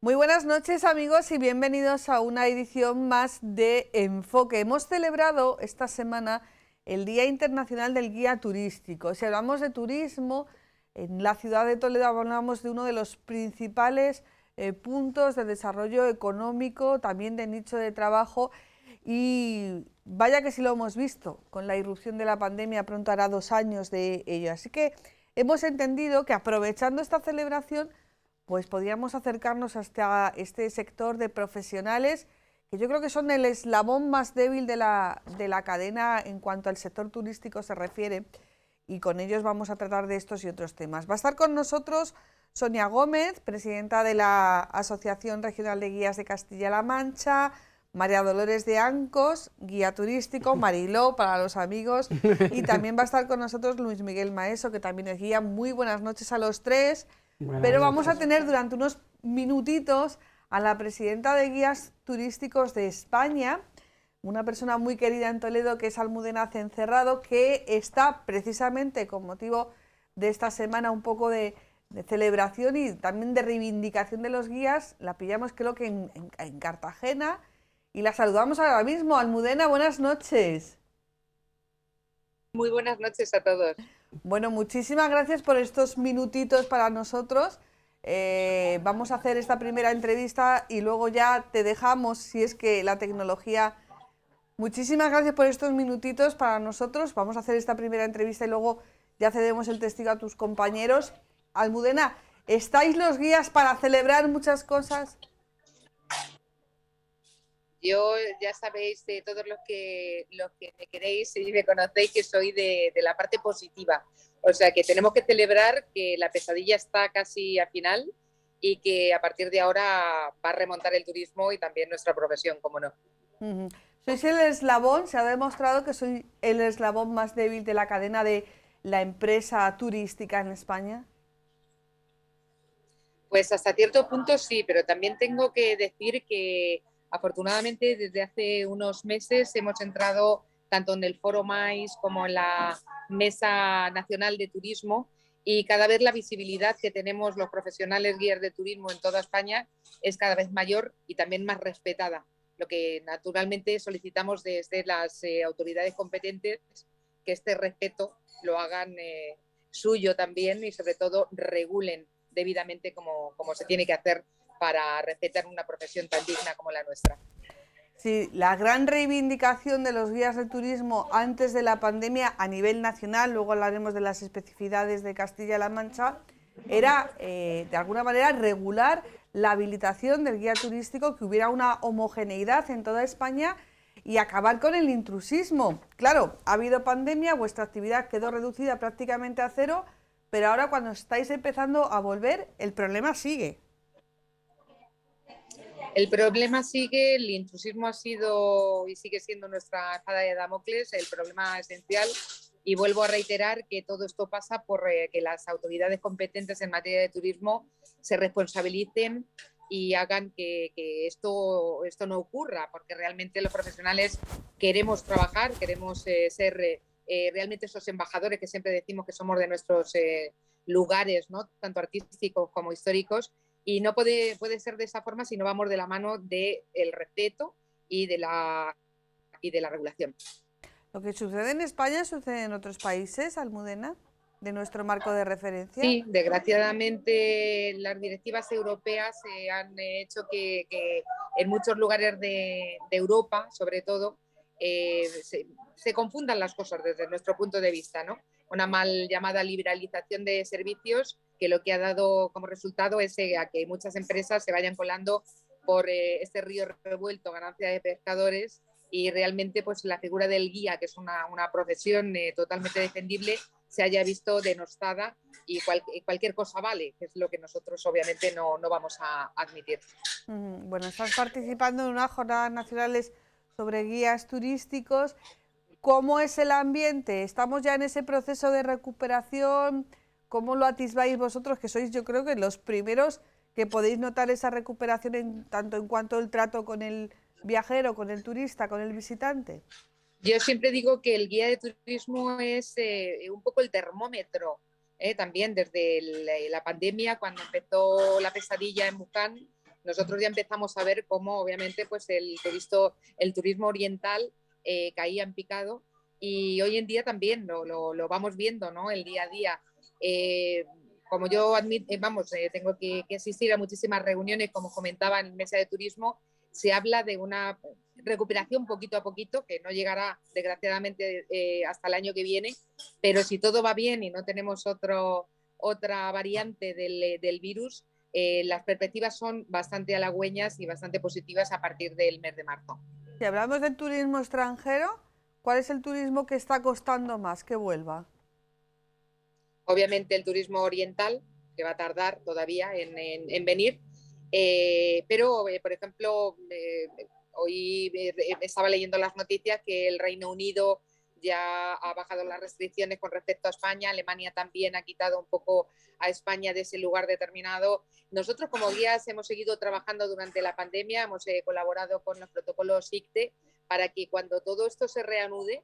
Muy buenas noches, amigos, y bienvenidos a una edición más de Enfoque. Hemos celebrado esta semana el Día Internacional del Guía Turístico. Si hablamos de turismo, en la ciudad de Toledo hablamos de uno de los principales puntos de desarrollo económico, también de nicho de trabajo, y vaya que sí lo hemos visto con la irrupción de la pandemia, pronto hará 2 años de ello. Así que hemos entendido que, aprovechando esta celebración, pues podríamos acercarnos hasta este sector de profesionales que yo creo que son el eslabón más débil de la cadena en cuanto al sector turístico se refiere, y con ellos vamos a tratar de estos y otros temas. Va a estar con nosotros Sonia Gómez, presidenta de la Asociación Regional de Guías de Castilla-La Mancha, María Dolores de Ancos, guía turístico, Mariló para los amigos, y también va a estar con nosotros Luis Miguel Maeso, que también es guía. Muy buenas noches a los tres. Pero vamos a tener durante unos minutitos a la presidenta de Guías Turísticos de España, una persona muy querida en Toledo, que es Almudena Cencerrado, que está precisamente con motivo de esta semana un poco de celebración y también de reivindicación de los guías. La pillamos creo que en Cartagena y la saludamos ahora mismo. Almudena, buenas noches. Muy buenas noches a todos. Bueno, muchísimas gracias por estos minutitos para nosotros. Vamos a hacer esta primera entrevista y luego ya te dejamos, si es que la tecnología... Muchísimas gracias por estos minutitos para nosotros. Vamos a hacer esta primera entrevista y luego ya cedemos el testigo a tus compañeros. Almudena, ¿estáis los guías para celebrar muchas cosas? Yo ya sabéis, de todos los que me queréis y me conocéis, que soy de la parte positiva. O sea, que tenemos que celebrar que la pesadilla está casi a final y que a partir de ahora va a remontar el turismo y también nuestra profesión, como no. Sois el eslabón, se ha demostrado que soy el eslabón más débil de la cadena de la empresa turística en España. Pues hasta cierto punto sí, pero también tengo que decir que afortunadamente desde hace unos meses hemos entrado tanto en el Foro Mais como en la Mesa Nacional de Turismo, y cada vez la visibilidad que tenemos los profesionales guías de turismo en toda España es cada vez mayor y también más respetada, lo que naturalmente solicitamos desde las autoridades competentes, que este respeto lo hagan suyo también y sobre todo regulen debidamente como se tiene que hacer para respetar una profesión tan digna como la nuestra. Sí, la gran reivindicación de los guías de turismo antes de la pandemia a nivel nacional, luego hablaremos de las especificidades de Castilla-La Mancha, era de alguna manera regular la habilitación del guía turístico, que hubiera una homogeneidad en toda España y acabar con el intrusismo. Claro, ha habido pandemia, vuestra actividad quedó reducida prácticamente a cero, pero ahora, cuando estáis empezando a volver, el problema sigue. El problema sigue, el intrusismo ha sido y sigue siendo nuestra espada de Damocles, el problema esencial, y vuelvo a reiterar que todo esto pasa por que las autoridades competentes en materia de turismo se responsabilicen y hagan que esto no ocurra, porque realmente los profesionales queremos trabajar, queremos ser realmente esos embajadores que siempre decimos que somos de nuestros lugares, ¿no? Tanto artísticos como históricos, y no puede ser de esa forma si no vamos de la mano del respeto y de la regulación. Lo que sucede en España sucede en otros países, Almudena, de nuestro marco de referencia. Sí, desgraciadamente las directivas europeas han hecho que en muchos lugares de Europa, sobre todo, se confundan las cosas desde nuestro punto de vista, ¿no? Una mal llamada liberalización de servicios, que lo que ha dado como resultado es a que muchas empresas se vayan colando por este río revuelto, ganancia de pescadores, y realmente pues la figura del guía, que es una profesión totalmente defendible, se haya visto denostada, y cualquier cosa vale, que es lo que nosotros obviamente no vamos a admitir. Bueno, estás participando en unas jornadas nacionales sobre guías turísticos. ¿Cómo es el ambiente? ¿Estamos ya en ese proceso de recuperación? ¿Cómo lo atisbáis vosotros, que sois, yo creo, que los primeros que podéis notar esa recuperación tanto en cuanto al trato con el viajero, con el turista, con el visitante? Yo siempre digo que el guía de turismo es un poco el termómetro, también desde la pandemia, cuando empezó la pesadilla en Wuhan. nosotros ya empezamos a ver cómo obviamente pues el turismo oriental caía en picado, y hoy en día también lo vamos viendo, ¿no? El día a día. Como yo tengo que asistir a muchísimas reuniones, como comentaba en Mesa de Turismo, se habla de una recuperación poquito a poquito, que no llegará desgraciadamente hasta el año que viene, pero si todo va bien y no tenemos otra variante del virus, las perspectivas son bastante halagüeñas y bastante positivas a partir del mes de marzo. Si hablamos del turismo extranjero, ¿cuál es el turismo que está costando más que vuelva? Obviamente el turismo oriental, que va a tardar todavía en venir, pero, por ejemplo, hoy estaba leyendo las noticias que el Reino Unido ya ha bajado las restricciones con respecto a España, Alemania también ha quitado un poco a España de ese lugar determinado. Nosotros como guías hemos seguido trabajando durante la pandemia, hemos colaborado con los protocolos ICTE para que cuando todo esto se reanude,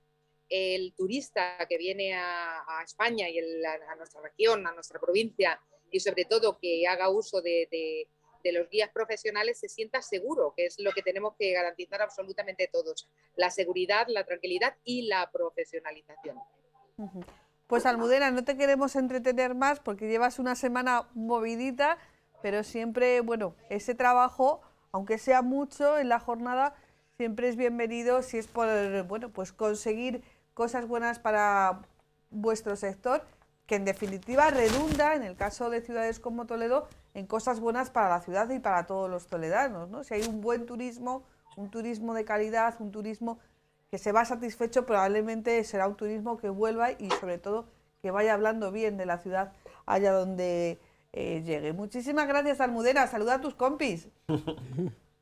el turista que viene a España y a nuestra región, a nuestra provincia, y sobre todo que haga uso de los guías profesionales, se sienta seguro, que es lo que tenemos que garantizar absolutamente todos: la seguridad, la tranquilidad y la profesionalización. Pues Almudena, no te queremos entretener más porque llevas una semana movidita, pero siempre, bueno, ese trabajo, aunque sea mucho en la jornada, siempre es bienvenido si es por, bueno, pues conseguir cosas buenas para vuestro sector, que en definitiva redunda, en el caso de ciudades como Toledo, en cosas buenas para la ciudad y para todos los toledanos, ¿no? Si hay un buen turismo, un turismo de calidad, un turismo que se va satisfecho, probablemente será un turismo que vuelva y sobre todo que vaya hablando bien de la ciudad allá donde llegue. Muchísimas gracias, Almudena. Saluda a tus compis.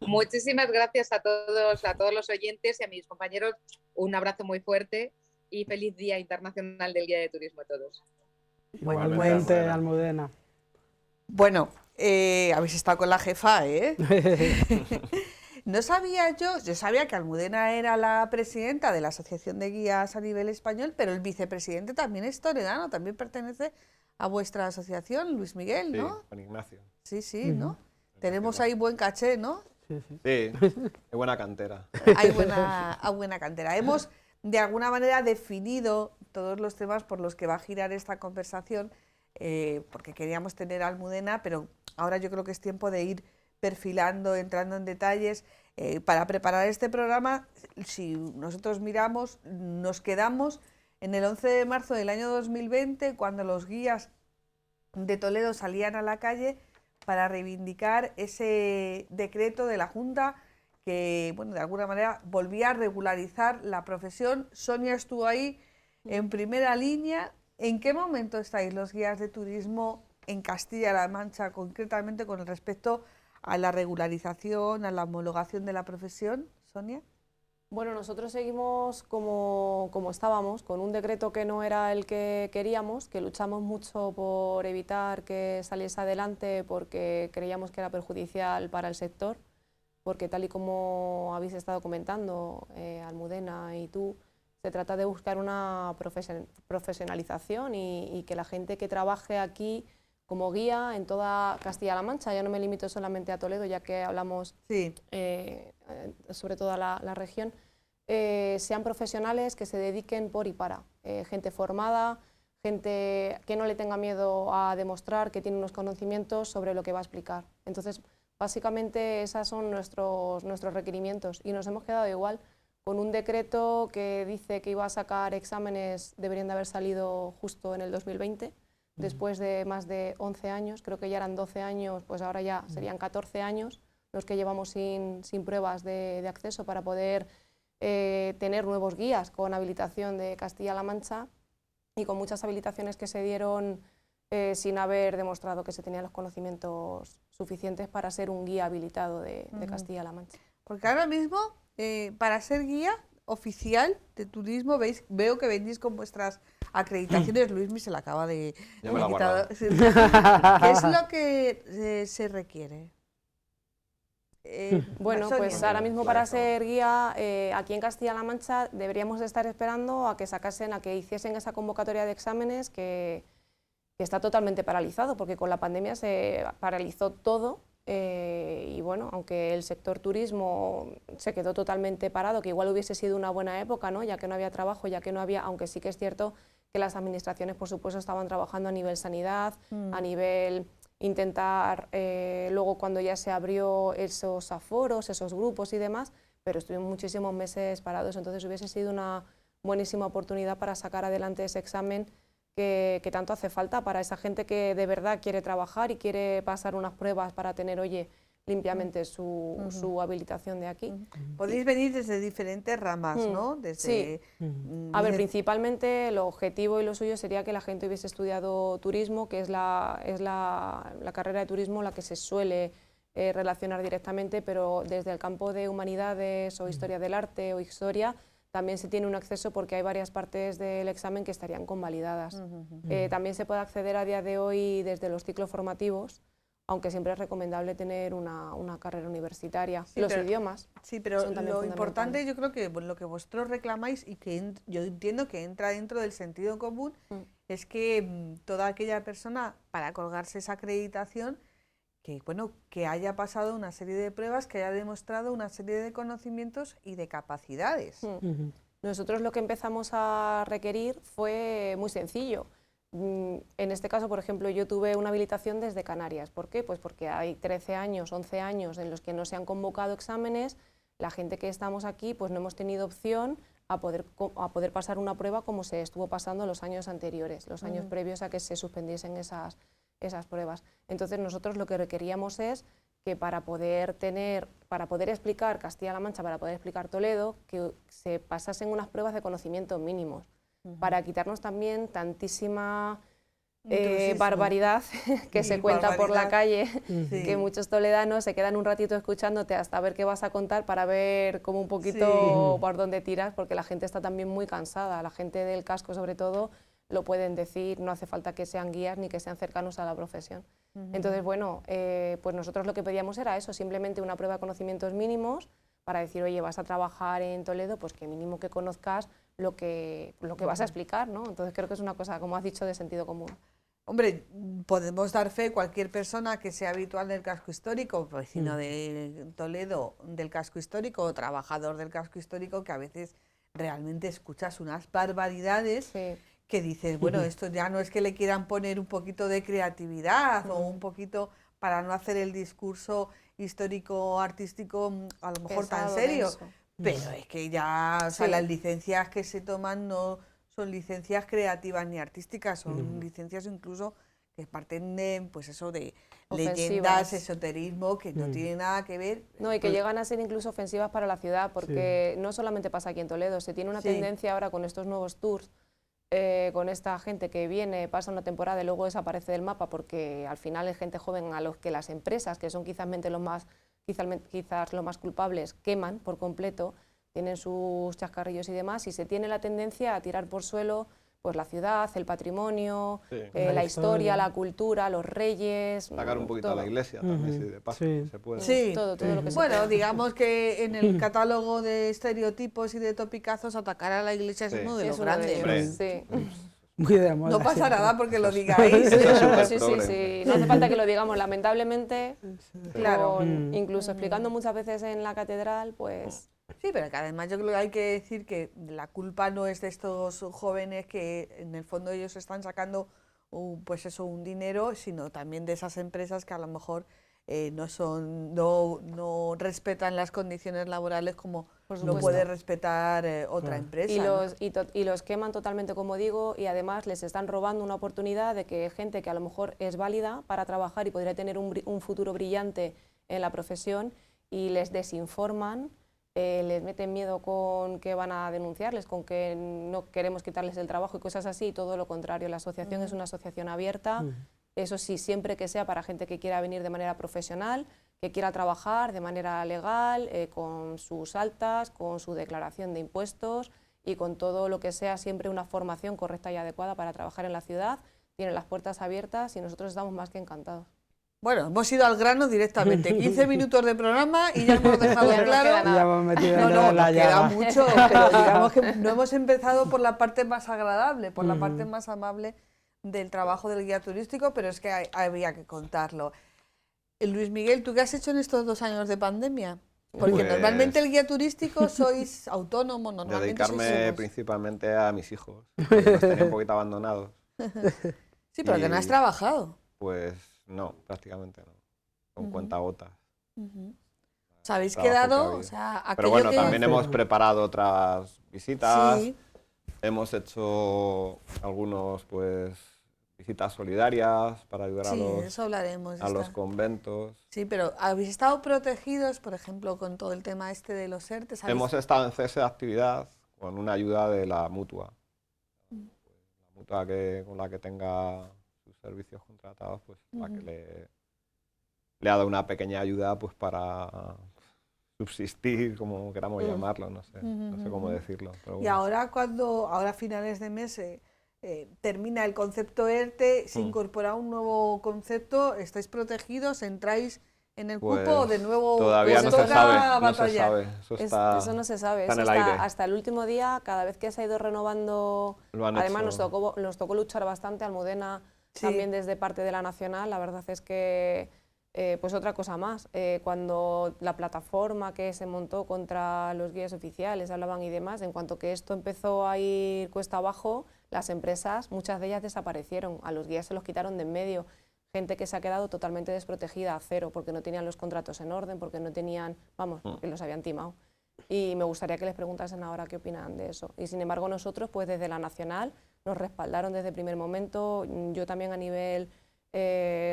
Muchísimas gracias a todos los oyentes y a mis compañeros. Un abrazo muy fuerte y feliz Día Internacional del Guía de Turismo a todos. Igualmente, Almudena. Bueno, habéis estado con la jefa, ¿eh? No sabía yo sabía que Almudena era la presidenta de la Asociación de Guías a nivel español, pero el vicepresidente también es toledano, también pertenece a vuestra asociación, Luis Miguel, ¿no? Sí, con Ignacio. Sí, sí, ¿no? Tenemos ahí buen caché, ¿no? Sí, hay buena cantera. Hay buena cantera. Hemos, de alguna manera, definido todos los temas por los que va a girar esta conversación, porque queríamos tener a Almudena, pero ahora yo creo que es tiempo de ir perfilando, entrando en detalles. Para preparar este programa, si nosotros miramos, nos quedamos en el 11 de marzo del año 2020, cuando los guías de Toledo salían a la calle para reivindicar ese decreto de la Junta que, bueno, de alguna manera volvía a regularizar la profesión. Sonia estuvo ahí en primera línea. ¿En qué momento estáis los guías de turismo en Castilla-La Mancha, concretamente con respecto a la regularización, a la homologación de la profesión, Sonia? Bueno, nosotros seguimos como estábamos, con un decreto que no era el que queríamos, que luchamos mucho por evitar que saliese adelante porque creíamos que era perjudicial para el sector, porque tal y como habéis estado comentando, Almudena y tú, se trata de buscar una profesionalización y que la gente que trabaje aquí como guía en toda Castilla-La Mancha, ya no me limito solamente a Toledo, ya que hablamos sí. Sobre toda la región, sean profesionales que se dediquen por y para, gente formada, gente que no le tenga miedo a demostrar que tiene unos conocimientos sobre lo que va a explicar. Entonces, básicamente esos son nuestros requerimientos y nos hemos quedado igual con un decreto que dice que iba a sacar exámenes, deberían de haber salido justo en el 2020, después de más de 11 años, creo que ya eran 12 años, pues ahora ya serían 14 años los que llevamos sin pruebas de acceso para poder tener nuevos guías con habilitación de Castilla-La Mancha y con muchas habilitaciones que se dieron sin haber demostrado que se tenían los conocimientos suficientes para ser un guía habilitado de Castilla-La Mancha. Porque ahora mismo, para ser guía oficial de turismo, veo que venís con vuestras acreditaciones. Luismi se la acaba de... Ya me la he guardado. ¿Qué es lo que se requiere? Bueno, pues ahora mismo para ser guía aquí en Castilla-La Mancha deberíamos estar esperando a que hiciesen esa convocatoria de exámenes que está totalmente paralizado, porque con la pandemia se paralizó todo Y bueno, aunque el sector turismo se quedó totalmente parado, que igual hubiese sido una buena época, ¿no? Ya que no había trabajo, ya que no había, aunque sí que es cierto que las administraciones, por supuesto, estaban trabajando a nivel sanidad, a nivel intentar, luego cuando ya se abrió esos aforos, esos grupos y demás, pero estuvimos muchísimos meses parados, entonces hubiese sido una buenísima oportunidad para sacar adelante ese examen que tanto hace falta para esa gente que de verdad quiere trabajar y quiere pasar unas pruebas para tener, oye, limpiamente su habilitación de aquí. Podéis venir desde diferentes ramas, ¿no? Sí. A ver, principalmente el objetivo y lo suyo sería que la gente hubiese estudiado turismo, que es la carrera de turismo la que se suele relacionar directamente, pero desde el campo de humanidades o historia del arte o historia, también se tiene un acceso porque hay varias partes del examen que estarían convalidadas. También se puede acceder a día de hoy desde los ciclos formativos, aunque siempre es recomendable tener una carrera universitaria. Sí, los idiomas. Sí, pero lo importante yo creo que lo que vosotros reclamáis y que yo entiendo que entra dentro del sentido común es que toda aquella persona, para colgarse esa acreditación, que haya pasado una serie de pruebas, que haya demostrado una serie de conocimientos y de capacidades. Nosotros lo que empezamos a requerir fue muy sencillo. En este caso, por ejemplo, yo tuve una habilitación desde Canarias. ¿Por qué? Pues porque hay 13 años, 11 años en los que no se han convocado exámenes. La gente que estamos aquí pues no hemos tenido opción a poder pasar una prueba como se estuvo pasando los años anteriores, los años previos a que se suspendiesen esas pruebas. Entonces nosotros lo que requeríamos es que para poder explicar Castilla-La Mancha, para poder explicar Toledo, que se pasasen unas pruebas de conocimiento mínimos, para quitarnos también tantísima barbaridad que se cuenta por la calle, que muchos toledanos se quedan un ratito escuchándote hasta ver qué vas a contar para ver como un poquito por dónde tiras, porque la gente está también muy cansada, la gente del casco sobre todo, lo pueden decir, no hace falta que sean guías ni que sean cercanos a la profesión. Entonces, bueno, pues nosotros lo que pedíamos era eso, simplemente una prueba de conocimientos mínimos para decir, oye, vas a trabajar en Toledo, pues que mínimo que conozcas lo que vas a explicar, ¿no? Entonces creo que es una cosa, como has dicho, de sentido común. Hombre, podemos dar fe, cualquier persona que sea habitual del casco histórico, vecino de Toledo del casco histórico o trabajador del casco histórico, que a veces realmente escuchas unas barbaridades que dices, bueno, esto ya no es que le quieran poner un poquito de creatividad o un poquito para no hacer el discurso histórico-artístico a lo mejor tan serio, pero es que ya, o sea, las licencias que se toman no son licencias creativas ni artísticas, son licencias incluso que parten de, pues eso, de leyendas, esoterismo, que no tiene nada que ver. No, y que llegan a ser incluso ofensivas para la ciudad, porque no solamente pasa aquí en Toledo, se tiene una tendencia ahora con estos nuevos tours, con esta gente que viene, pasa una temporada y luego desaparece del mapa, porque al final es gente joven a los que las empresas, que son quizás los más culpables, queman por completo, tienen sus chascarrillos y demás, y se tiene la tendencia a tirar por suelo pues la ciudad, el patrimonio, la historia, la cultura, los reyes. Sacar un poquito a la iglesia también, si de paso se puede. Sí, todo lo que se bueno, puede. digamos que en el catálogo de estereotipos y de topicazos, atacar a la iglesia es uno de los grandes. Muy de moda, no pasa nada porque lo digáis. Sí. No hace falta que lo digamos, lamentablemente, claro. Incluso explicando muchas veces en la catedral, pues... Sí, pero que además yo creo que hay que decir que la culpa no es de estos jóvenes que en el fondo ellos están sacando pues eso, un dinero, sino también de esas empresas que a lo mejor no respetan las condiciones laborales como lo puede respetar otra empresa. Y los queman totalmente, como digo, y además les están robando una oportunidad de que gente que a lo mejor es válida para trabajar y podría tener un futuro brillante en la profesión, y les desinforman, les meten miedo con que van a denunciarles, con que no queremos quitarles el trabajo y cosas así, y todo lo contrario. La asociación es una asociación abierta, eso sí, siempre que sea para gente que quiera venir de manera profesional, que quiera trabajar de manera legal, con sus altas, con su declaración de impuestos y con todo lo que sea siempre una formación correcta y adecuada para trabajar en la ciudad. Tienen las puertas abiertas y nosotros estamos más que encantados. Bueno, hemos ido al grano directamente, 15 minutos de programa y ya hemos dejado claro. Ya hemos metido nos queda mucho, pero digamos que no hemos empezado por la parte más agradable, por la parte más amable del trabajo del guía turístico, pero es que había que contarlo. Luis Miguel, ¿tú qué has hecho en estos 2 años de pandemia? Porque Pues, normalmente el guía turístico sois autónomo, normalmente dedicarme sois principalmente a mis hijos, que los tenía un poquito abandonados. Sí, pero que no has trabajado. Pues no, prácticamente no, con cuentagotas. ¿Os habéis Trabajo que quedado? había. O sea, Pero aquello bueno, que... también hemos preparado otras visitas, Sí. hemos hecho algunos, pues, visitas solidarias para ayudar Sí, eso hablaremos. a los conventos. Sí, pero ¿habéis estado protegidos, por ejemplo, con todo el tema este de los ERTES? Hemos estado en cese de actividad con una ayuda de la mutua. La mutua con la que tenga sus servicios contratados, pues la que le ha dado una pequeña ayuda pues para subsistir, como queramos llamarlo, no sé cómo decirlo. Pero Y bueno. ahora a finales de mes termina el concepto ERTE, se incorpora un nuevo concepto, ¿estáis protegidos? ¿Entráis en el Pues cupo o de nuevo todavía os no se toca sabe, no se batallar? sabe. Eso no se sabe, está en eso el aire. hasta el último día, cada vez que se ha ido renovando, Lo han además hecho. nos tocó luchar bastante, Almudena Sí. también desde parte de la Nacional, la verdad es que, pues otra cosa más, cuando la plataforma que se montó contra los guías oficiales, hablaban y demás, en cuanto que esto empezó a ir cuesta abajo, las empresas, muchas de ellas desaparecieron, a los guías se los quitaron de en medio, gente que se ha quedado totalmente desprotegida a cero, porque no tenían los contratos en orden, porque no tenían, vamos, porque los habían timado. Y me gustaría que les preguntasen ahora qué opinan de eso. Y sin embargo nosotros, pues desde la Nacional, nos respaldaron desde el primer momento, yo también a nivel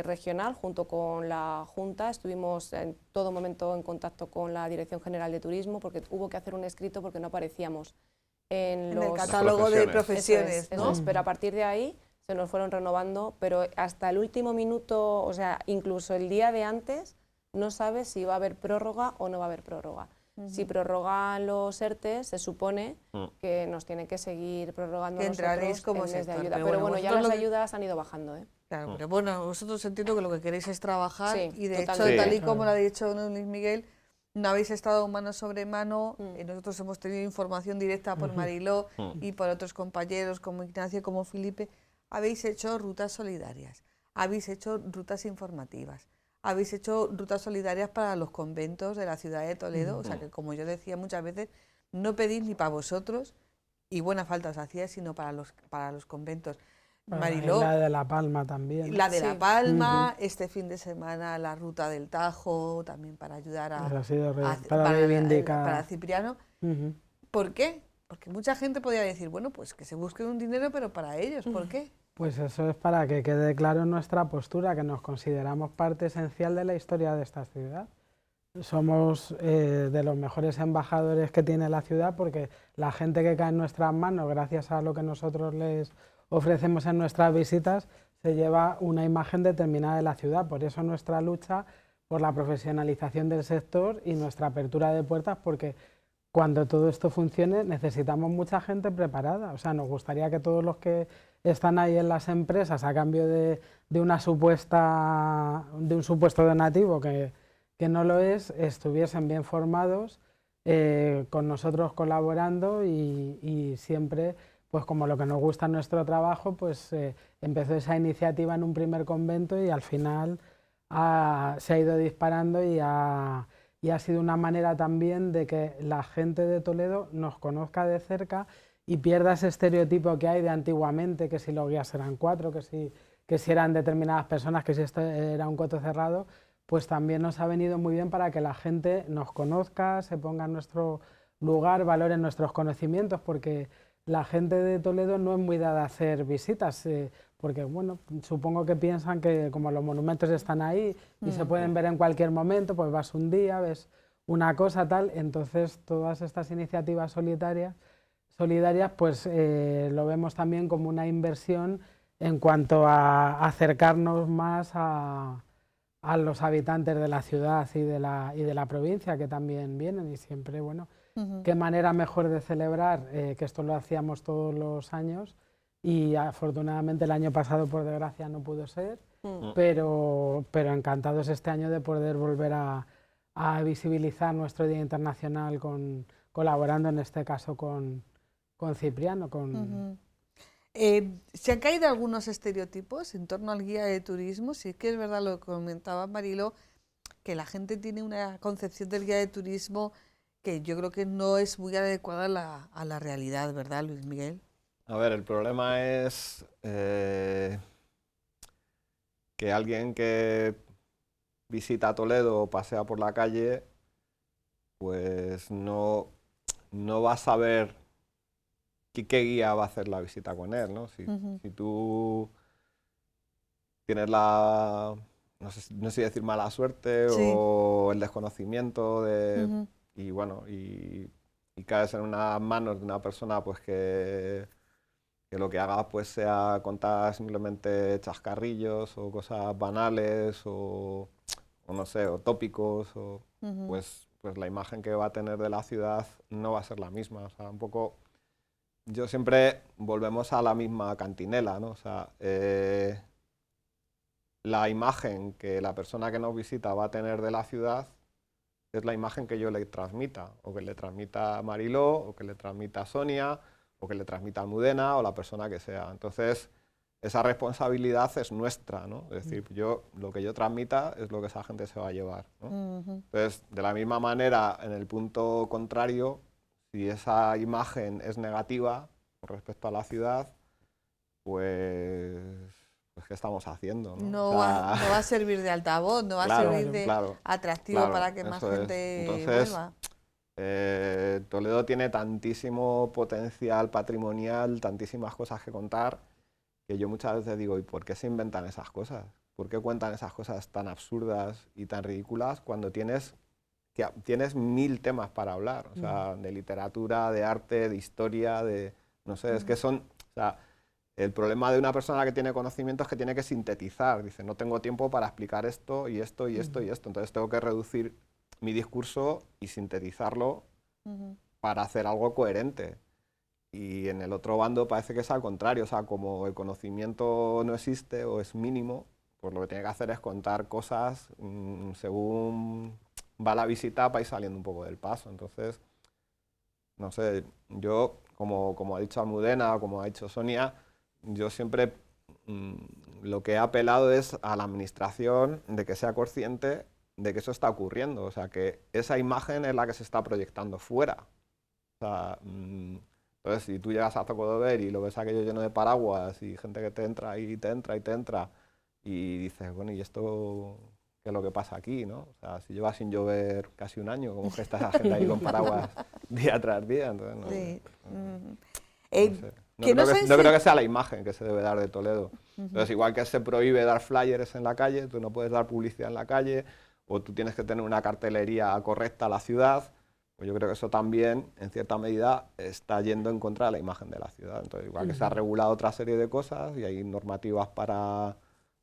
regional, junto con la Junta, estuvimos en todo momento en contacto con la Dirección General de Turismo, porque hubo que hacer un escrito porque no aparecíamos en el los catálogo de profesiones, eso es, ¿no? pero a partir de ahí se nos fueron renovando, pero hasta el último minuto, o sea, incluso el día de antes, no sabes si va a haber prórroga o no va a haber prórroga. Si prorrogan los ERTES, se supone que nos tienen que seguir prorrogando Que entraréis nosotros como el mes de sector, ayuda. pero Pero bueno, bueno, ya vosotros las lo que- ayudas han ido bajando, ¿eh? Claro, pero bueno, vosotros entiendo que lo que queréis es trabajar Sí, y de hecho, totalmente. tal y Sí. como lo ha dicho Luis Miguel, no habéis estado mano sobre mano, nosotros hemos tenido información directa por Mariló y por otros compañeros como Ignacio, como Felipe, habéis hecho rutas solidarias, habéis hecho rutas informativas, habéis hecho rutas solidarias para los conventos de la ciudad de Toledo, o sea que como yo decía muchas veces, no pedís ni para vosotros, y buena falta os hacía, sino para los conventos. Mariló, La de La Palma también. la de Sí. La Palma, este fin de semana la ruta del Tajo, también para ayudar Eso ha sido para para reivindicar. Cipriano. Ujú. ¿Por qué? Porque mucha gente podría decir, bueno, pues que se busquen un dinero, pero para ellos, ¿por qué? Pues eso es para que quede claro nuestra postura, que nos consideramos parte esencial de la historia de esta ciudad. Somos de los mejores embajadores que tiene la ciudad porque la gente que cae en nuestras manos, gracias a lo que nosotros les ofrecemos en nuestras visitas, se lleva una imagen determinada de la ciudad. Por eso nuestra lucha por la profesionalización del sector y nuestra apertura de puertas, porque cuando todo esto funcione necesitamos mucha gente preparada. O sea, nos gustaría que todos los que están ahí en las empresas a cambio de un supuesto donativo que no lo es, estuviesen bien formados, con nosotros colaborando y siempre, pues como lo que nos gusta en nuestro trabajo, pues empezó esa iniciativa en un primer convento y al final se ha ido disparando y ha sido una manera también de que la gente de Toledo nos conozca de cerca y pierda ese estereotipo que hay de antiguamente, que si los guías eran 4, que si eran determinadas personas, que si esto era un coto cerrado, pues también nos ha venido muy bien para que la gente nos conozca, se ponga en nuestro lugar, valore nuestros conocimientos, porque la gente de Toledo no es muy dada a hacer visitas, porque bueno, supongo que piensan que como los monumentos están ahí y se pueden ver en cualquier momento, pues vas un día, ves una cosa tal, entonces todas estas iniciativas solidarias pues lo vemos también como una inversión en cuanto a acercarnos más a los habitantes de la ciudad y de la provincia, que también vienen y siempre, bueno, qué manera mejor de celebrar, que esto lo hacíamos todos los años y afortunadamente el año pasado por desgracia no pudo ser, pero encantados este año de poder volver a visibilizar nuestro Día Internacional colaborando en este caso con Cipriano. ¿Se han caído algunos estereotipos en torno al guía de turismo? Sí que es verdad lo que comentaba Mariló, que la gente tiene una concepción del guía de turismo que yo creo que no es muy adecuada a la realidad, ¿verdad, Luis Miguel? A ver, el problema es que alguien que visita Toledo o pasea por la calle, pues no va a saber qué guía va a hacer la visita con él, ¿no? Si tú tienes no sé si decir mala suerte Sí. o el desconocimiento y bueno, y caes en unas manos de una persona pues que lo que haga pues sea contar simplemente chascarrillos o cosas banales o no sé, o tópicos, pues la imagen que va a tener de la ciudad no va a ser la misma. O sea, un poco, yo siempre volvemos a la misma cantinela, ¿no? O sea, la imagen que la persona que nos visita va a tener de la ciudad es la imagen que yo le transmita, o que le transmita a Mariló, o que le transmita a Sonia, o que le transmita a Almudena, o la persona que sea. Entonces, esa responsabilidad es nuestra, ¿no? Es decir, lo que yo transmita es lo que esa gente se va a llevar, ¿no? Entonces, de la misma manera, en el punto contrario, si esa imagen es negativa con respecto a la ciudad, pues ¿qué estamos haciendo? No va a servir de altavoz, no va a servir de atractivo para que más gente vuelva. Toledo tiene tantísimo potencial patrimonial, tantísimas cosas que contar, que yo muchas veces digo, ¿y por qué se inventan esas cosas? ¿Por qué cuentan esas cosas tan absurdas y tan ridículas cuando tienes 1000 temas para hablar? O sea, de literatura, de arte, de historia, no sé, es que son... O sea, el problema de una persona que tiene conocimiento es que tiene que sintetizar. Dice, no tengo tiempo para explicar esto y esto y esto y esto. Entonces tengo que reducir mi discurso y sintetizarlo para hacer algo coherente. Y en el otro bando parece que es al contrario. O sea, como el conocimiento no existe o es mínimo, pues lo que tiene que hacer es contar cosas según va la visita para ir saliendo un poco del paso. Entonces, no sé, yo, como ha dicho Almudena o como ha dicho Sonia, yo siempre lo que he apelado es a la administración de que sea consciente de que eso está ocurriendo, o sea, que esa imagen es la que se está proyectando fuera. O sea, entonces, si tú llegas a Zocodover y lo ves aquello lleno de paraguas y gente que te entra y te entra y te entra y dices, bueno, ¿y esto qué es lo que pasa aquí, no? O sea, si lleva sin llover casi un año, ¿cómo es que está esa gente ahí con paraguas día tras día? Entonces, no, sí. No sé. No creo que sea la imagen que se debe dar de Toledo. Entonces, igual que se prohíbe dar flyers en la calle, tú no puedes dar publicidad en la calle, o tú tienes que tener una cartelería correcta a la ciudad, pues yo creo que eso también, en cierta medida, está yendo en contra de la imagen de la ciudad. Entonces, igual que se ha regulado otra serie de cosas y hay normativas para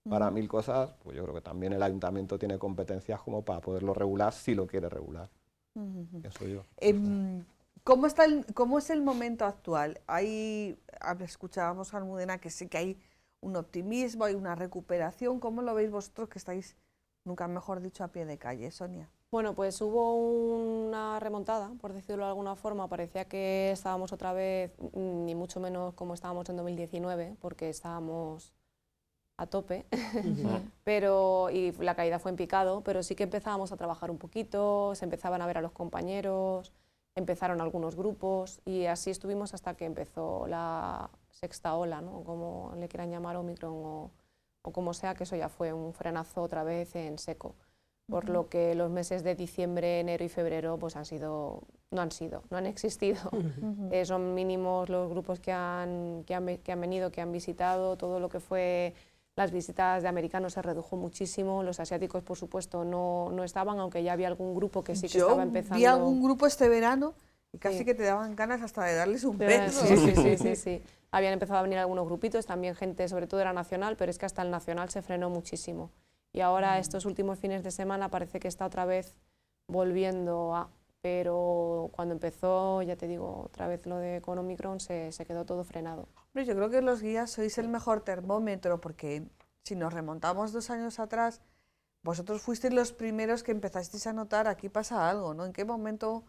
1000 cosas, pues yo creo que también el ayuntamiento tiene competencias como para poderlo regular si lo quiere regular. Eso yo. ¿Cómo es el momento actual? Escuchábamos a Almudena que sí que hay un optimismo, hay una recuperación. ¿Cómo lo veis vosotros que estáis, nunca mejor dicho, a pie de calle, Sonia? Bueno, pues hubo una remontada, por decirlo de alguna forma. Parecía que estábamos otra vez, ni mucho menos como estábamos en 2019, porque estábamos a tope, y la caída fue en picado, pero sí que empezábamos a trabajar un poquito, se empezaban a ver a los compañeros, empezaron algunos grupos y así estuvimos hasta que empezó la sexta ola, ¿no? Como le quieran llamar, Omicron o como sea, que eso ya fue un frenazo otra vez en seco. Por lo que los meses de diciembre, enero y febrero pues no han existido. Son mínimos los grupos que han venido, que han visitado, todo lo que fue las visitas de americanos se redujo muchísimo, los asiáticos por supuesto no estaban, aunque ya había algún grupo que sí que estaba empezando. Vi algún grupo este verano y casi que te daban ganas hasta de darles un beso. Sí. Habían empezado a venir algunos grupitos, también gente, sobre todo era nacional, pero es que hasta el nacional se frenó muchísimo. Y ahora estos últimos fines de semana parece que está otra vez volviendo a... Pero cuando empezó, ya te digo, otra vez lo de con Omicron se quedó todo frenado. Yo creo que los guías sois el mejor termómetro porque si nos remontamos 2 años atrás, vosotros fuisteis los primeros que empezasteis a notar aquí pasa algo, ¿no? ¿En qué momento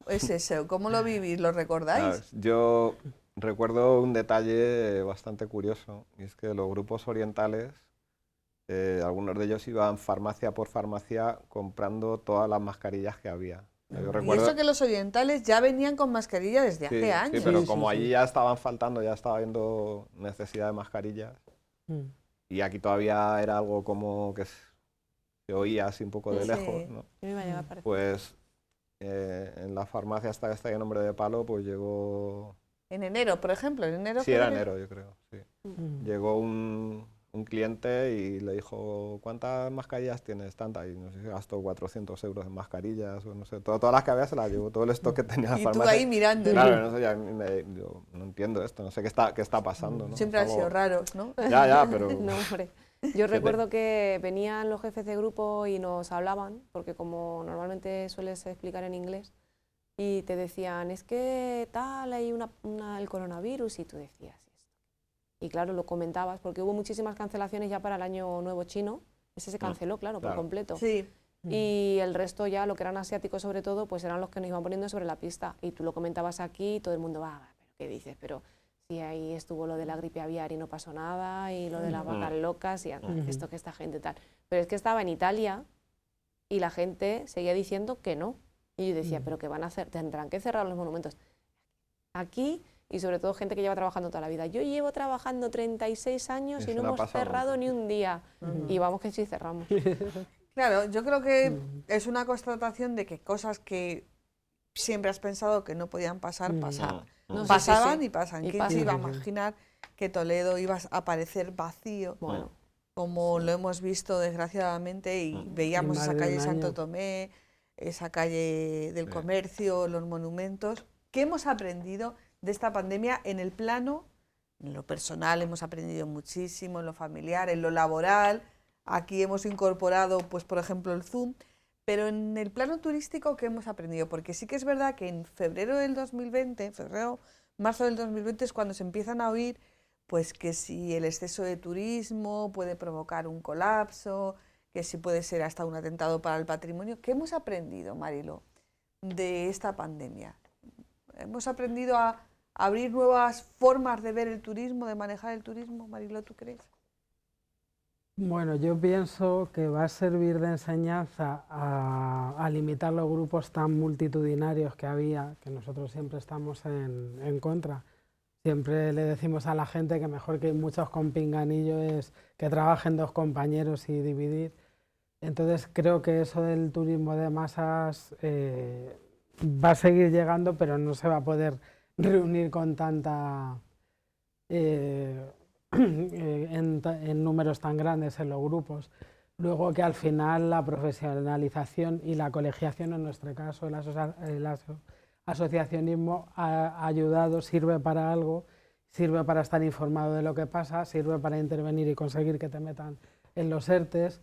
es eso? ¿Cómo lo vivís? ¿Lo recordáis? Yo recuerdo un detalle bastante curioso y es que los grupos orientales algunos de ellos iban farmacia por farmacia comprando todas las mascarillas que había. Yo recuerdo, y eso que los orientales ya venían con mascarilla desde hace años. Sí, pero Sí, como sí, allí sí. ya estaban faltando, ya estaba habiendo necesidad de mascarillas, y aquí todavía era algo como que se oía así un poco de Sí. lejos, ¿no? Me iba a llegar parecido. Pues en la farmacia hasta que está en Nombre de Palo, pues llegó... En enero, por ejemplo, en enero. Sí, era febrero. enero, yo creo, sí. Llegó un cliente y le dijo, ¿cuántas mascarillas tienes? Tantas. Y no sé si gastó 400 euros en mascarillas o no sé. Todas las que había se las llevó, todo el stock que tenía la Y farmacia. tú ahí mirando. Claro, no sé, yo no entiendo esto, no sé qué está pasando, ¿no? Siempre Es han sido algo- raros, ¿no? Ya, pero... No, hombre. Yo recuerdo que venían los jefes de grupo y nos hablaban, porque como normalmente sueles explicar en inglés, y te decían, es que tal, hay el coronavirus, y tú decías esto. Y claro, lo comentabas, porque hubo muchísimas cancelaciones ya para el año nuevo chino, ese se canceló, claro, por claro. completo. Sí. Y el resto ya, lo que eran asiáticos sobre todo, pues eran los que nos iban poniendo sobre la pista. Y tú lo comentabas aquí y todo el mundo, va, pero ¿qué dices? Pero si ahí estuvo lo de la gripe aviar y no pasó nada, y lo de las vacas locas, y esto que esta gente tal. Pero es que estaba en Italia y la gente seguía diciendo que no. Y yo decía, ¿pero qué van a hacer? ¿Tendrán que cerrar los monumentos? Aquí, y sobre todo gente que lleva trabajando toda la vida. Yo llevo trabajando 36 años y no hemos cerrado ni un día. Y vamos que sí cerramos. Claro, yo creo que es una constatación de que cosas que siempre has pensado que no podían pasar, pasaban. No, sí, Pasaban sí, sí. y pasan. Y ¿Quién se pasan. iba a imaginar que Toledo iba a aparecer vacío, Bueno, como lo hemos visto desgraciadamente, y veíamos más esa de calle un Santo año. Tomé, esa calle del comercio, los monumentos? ¿Qué hemos aprendido de esta pandemia en el plano? En lo personal hemos aprendido muchísimo, en lo familiar, en lo laboral. Aquí hemos incorporado, pues por ejemplo, el Zoom. Pero en el plano turístico, ¿qué hemos aprendido? Porque sí que es verdad que en febrero del 2020, marzo del 2020 es cuando se empiezan a oír, pues que si el exceso de turismo puede provocar un colapso, que si puede ser hasta un atentado para el patrimonio. ¿Qué hemos aprendido, Marilo, de esta pandemia? ¿Hemos aprendido a abrir nuevas formas de ver el turismo, de manejar el turismo? Marilo, ¿tú crees? Bueno, yo pienso que va a servir de enseñanza a limitar los grupos tan multitudinarios que había, que nosotros siempre estamos en contra. Siempre le decimos a la gente que mejor que muchos con pinganillo es que trabajen dos compañeros y dividir. Entonces creo que eso del turismo de masas va a seguir llegando, pero no se va a poder reunir con tanta... en números tan grandes en los grupos. Luego que al final la profesionalización y la colegiación, en nuestro caso el asociacionismo, ha ayudado, sirve para algo, sirve para estar informado de lo que pasa, sirve para intervenir y conseguir que te metan en los ERTES,